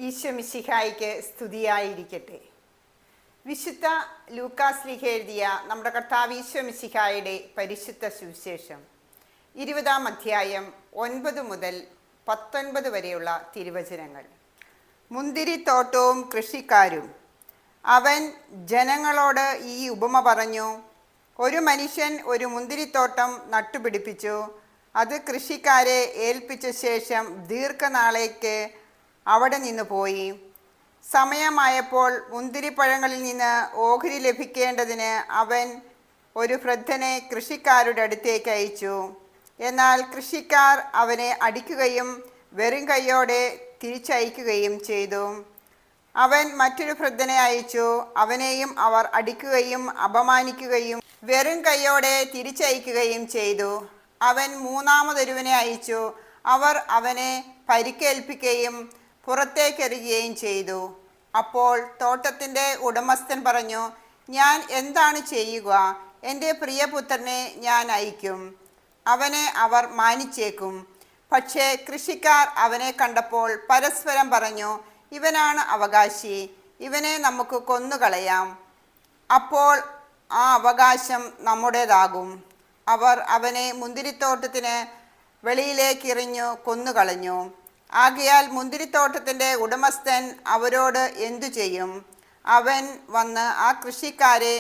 ഈശോ മിശിഹായിക്ക് സ്തുതിയായിരിക്കട്ടെ. വിശുദ്ധ ലൂക്കാസ് ലീഹ എഴുതിയ നമ്മുടെ കർത്താവ് ഈശോ മിശിഹായുടെ പരിശുദ്ധ സുവിശേഷം 20-ാം അധ്യായം 9 മുതൽ 19 വരെയുള്ള തിരുവചനങ്ങൾ. മുന്തിരിത്തോട്ടവും കൃഷിക്കാരും. അവൻ ജനങ്ങളോട് ഈ ഉപമ പറഞ്ഞു. ഒരു മനുഷ്യൻ ഒരു മുന്തിരിത്തോട്ടം നട്ടുപിടിപ്പിച്ചു. അത് കൃഷിക്കാരെ ഏൽപ്പിച്ച ശേഷം ദീർഘനാളേക്ക് അവിടെ നിന്ന് പോയി. സമയമായപ്പോൾ മുന്തിരിപ്പഴങ്ങളിൽ നിന്ന് ഓഹരി ലഭിക്കേണ്ടതിന് അവൻ ഒരു വൃദ്ധനെ കൃഷിക്കാരുടെ അടുത്തേക്ക് അയച്ചു. എന്നാൽ കൃഷിക്കാർ അവനെ അടിക്കുകയും വെറും കൈയോടെ തിരിച്ചയക്കുകയും ചെയ്തു. അവൻ മറ്റൊരു വൃദ്ധനെ അയച്ചു. അവനെയും അവർ അടിക്കുകയും അപമാനിക്കുകയും വെറും കൈയോടെ തിരിച്ചയക്കുകയും ചെയ്തു. അവൻ മൂന്നാമതൊരുവനെ അയച്ചു. അവർ അവനെ പരിക്കേൽപ്പിക്കുകയും പുറത്തേക്കെറിയുകയും ചെയ്തു. അപ്പോൾ തോട്ടത്തിൻ്റെ ഉടമസ്ഥൻ പറഞ്ഞു, ഞാൻ എന്താണ് ചെയ്യുക? എൻ്റെ പ്രിയപുത്രനെ ഞാൻ അയക്കും, അവനെ അവർ മാനിച്ചേക്കും. പക്ഷേ കൃഷിക്കാർ അവനെ കണ്ടപ്പോൾ പരസ്പരം പറഞ്ഞു, ഇവനാണ് അവകാശി, ഇവനെ നമുക്ക് കൊന്നുകളയാം, അപ്പോൾ ആ അവകാശം നമ്മുടേതാകും. അവർ അവനെ മുന്തിരിത്തോട്ടത്തിന് വെളിയിലേക്കെറിഞ്ഞു കൊന്നുകളഞ്ഞു. ആകയാൽ മുന്തിരിത്തോട്ടത്തിൻ്റെ ഉടമസ്ഥൻ അവരോട് എന്തു ചെയ്യും? അവൻ വന്ന് ആ കൃഷിക്കാരെ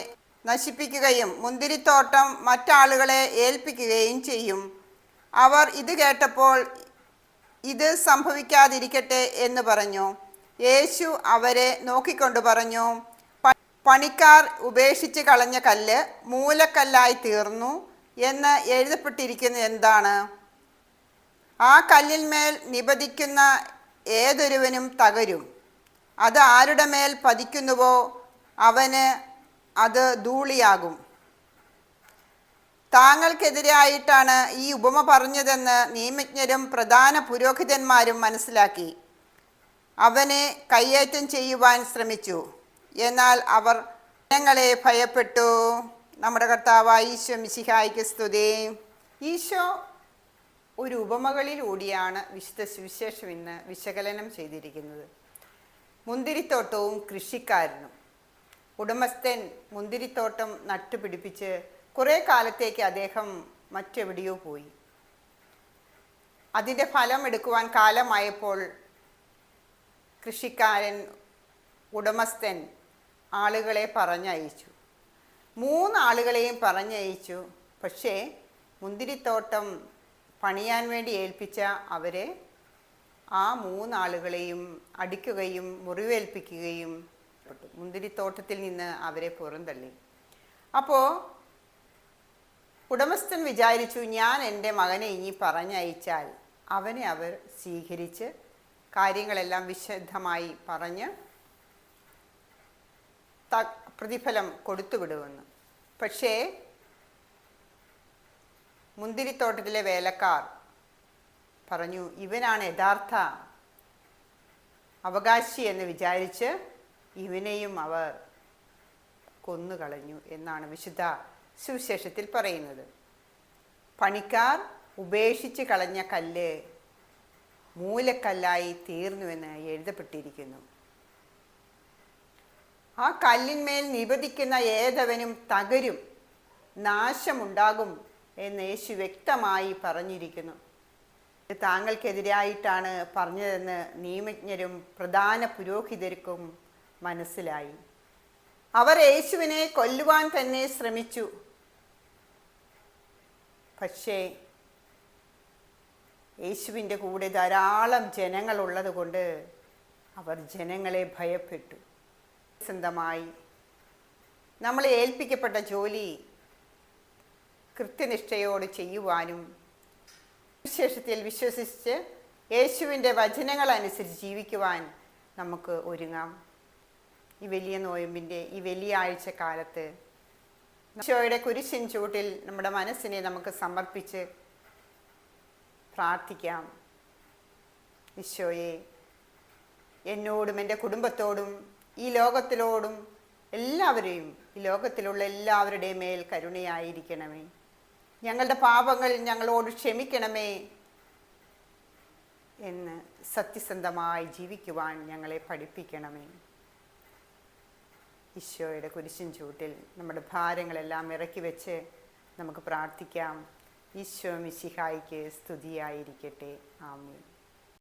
നശിപ്പിക്കുകയും മുന്തിരിത്തോട്ടം മറ്റാളുകളെ ഏൽപ്പിക്കുകയും ചെയ്യും. അവർ ഇത് കേട്ടപ്പോൾ ഇത് സംഭവിക്കാതിരിക്കട്ടെ എന്ന് പറഞ്ഞു. യേശു അവരെ നോക്കിക്കൊണ്ട് പറഞ്ഞു, പണിക്കാർ ഉപേക്ഷിച്ച് കളഞ്ഞ കല്ല് മൂലക്കല്ലായി തീർന്നു എന്ന് എഴുതപ്പെട്ടിരിക്കുന്നത് എന്താണ്? ആ കല്ലിന്മേൽ നിപതിക്കുന്ന ഏതൊരുവനും തകരും. അത് ആരുടെ മേൽ പതിക്കുന്നുവോ അവന് അത് ധൂളിയാകും. താങ്കൾക്കെതിരായിട്ടാണ് ഈ ഉപമ പറഞ്ഞതെന്ന് നിയമജ്ഞരും പ്രധാന പുരോഹിതന്മാരും മനസ്സിലാക്കി അവനെ കയ്യേറ്റം ചെയ്യുവാൻ ശ്രമിച്ചു. എന്നാൽ അവർ ജനങ്ങളെ ഭയപ്പെട്ടു. നമ്മുടെ കർത്താവായ ഈശോ മിശിഹായ്ക്ക് സ്തുതി. ഈശോ ഒരു ഉപമകളിലൂടെയാണ് വിശുദ്ധ സുവിശേഷം ഇന്ന് വിശകലനം ചെയ്തിരിക്കുന്നത്. മുന്തിരിത്തോട്ടവും കൃഷിക്കാരനും. ഉടമസ്ഥൻ മുന്തിരിത്തോട്ടം നട്ടുപിടിപ്പിച്ച് കുറേ കാലത്തേക്ക് അദ്ദേഹം മറ്റെവിടെയോ പോയി. അതിൻ്റെ ഫലം എടുക്കുവാൻ കാലമായപ്പോൾ കൃഷിക്കാരൻ ഉടമസ്ഥൻ ആളുകളെ പറഞ്ഞയച്ചു. 3 ആളുകളെയും പറഞ്ഞയച്ചു. പക്ഷേ മുന്തിരിത്തോട്ടം പണിയാൻ വേണ്ടി ഏൽപ്പിച്ച അവരെ ആ 3 ആളുകളെയും അടിക്കുകയും മുറിവേൽപ്പിക്കുകയും മുന്തിരിത്തോട്ടത്തിൽ നിന്ന് അവരെ പുറന്തള്ളി. അപ്പോൾ ഉടമസ്ഥൻ വിചാരിച്ചു, ഞാൻ എൻ്റെ മകനെ ഇനി പറഞ്ഞയച്ചാൽ അവനെ അവർ സ്വീകരിച്ച് കാര്യങ്ങളെല്ലാം വിശദമായി പറഞ്ഞ് പ്രതിഫലം കൊടുത്തുവിടുമെന്ന്. പക്ഷേ മുന്തിരിത്തോട്ടത്തിലെ വേലക്കാർ പറഞ്ഞു, ഇവനാണ് യഥാർത്ഥ അവകാശി എന്ന് വിചാരിച്ച് ഇവനെയും അവർ കൊന്നുകളഞ്ഞു എന്നാണ് വിശുദ്ധ സുവിശേഷത്തിൽ പറയുന്നത്. പണിക്കാർ ഉപേക്ഷിച്ച് കളഞ്ഞ കല്ല് മൂലക്കല്ലായി തീർന്നുവെന്ന് എഴുതപ്പെട്ടിരിക്കുന്നു. ആ കല്ലിന്മേൽ നിപതിക്കുന്ന ഏതവനും തകരും, നാശമുണ്ടാകും എന്ന് യേശു വ്യക്തമായി പറഞ്ഞിരിക്കുന്നു. ഇത് താങ്കൾക്കെതിരായിട്ടാണ് പറഞ്ഞതെന്ന് നിയമജ്ഞരും പ്രധാന പുരോഹിതർക്കും മനസ്സിലായി. അവർ യേശുവിനെ കൊല്ലുവാൻ തന്നെ ശ്രമിച്ചു. പക്ഷേ യേശുവിൻ്റെ കൂടെ ധാരാളം ജനങ്ങളുള്ളത് കൊണ്ട് അവർ ജനങ്ങളെ ഭയപ്പെട്ടു. സ്വന്തമായി നമ്മളെ ഏൽപ്പിക്കപ്പെട്ട ജോലി കൃത്യനിഷ്ഠയോട് ചെയ്യുവാനും വിശേഷത്തിൽ വിശ്വസിച്ച് യേശുവിൻ്റെ വചനങ്ങളനുസരിച്ച് ജീവിക്കുവാൻ നമുക്ക് ഒരുങ്ങാം. ഈ വലിയ നോയമ്പിൻ്റെ ഈ വലിയ ആഴ്ചക്കാലത്ത് ഈശോയുടെ കുരിശിൻ ചൂട്ടിൽ നമ്മുടെ മനസ്സിനെ നമുക്ക് സമർപ്പിച്ച് പ്രാർത്ഥിക്കാം. ഈശോയെ, എന്നോടും എൻ്റെ കുടുംബത്തോടും ഈ ലോകത്തിലോടും എല്ലാവരെയും, ഈ ലോകത്തിലുള്ള എല്ലാവരുടെയും മേൽ കരുണയായിരിക്കണമേ. ഞങ്ങളുടെ പാപങ്ങൾ ഞങ്ങളോട് ക്ഷമിക്കണമേ എന്ന് സത്യസന്ധമായി ജീവിക്കുവാൻ ഞങ്ങളെ പഠിപ്പിക്കണമേ. ഈശോയുടെ കുരിശിൻ ചൂട്ടിൽ നമ്മുടെ ഭാരങ്ങളെല്ലാം ഇറക്കി വെച്ച് നമുക്ക് പ്രാർത്ഥിക്കാം. ഈശോ മിശിഹായിക്ക് സ്തുതിയായിരിക്കട്ടെ. ആമേൻ.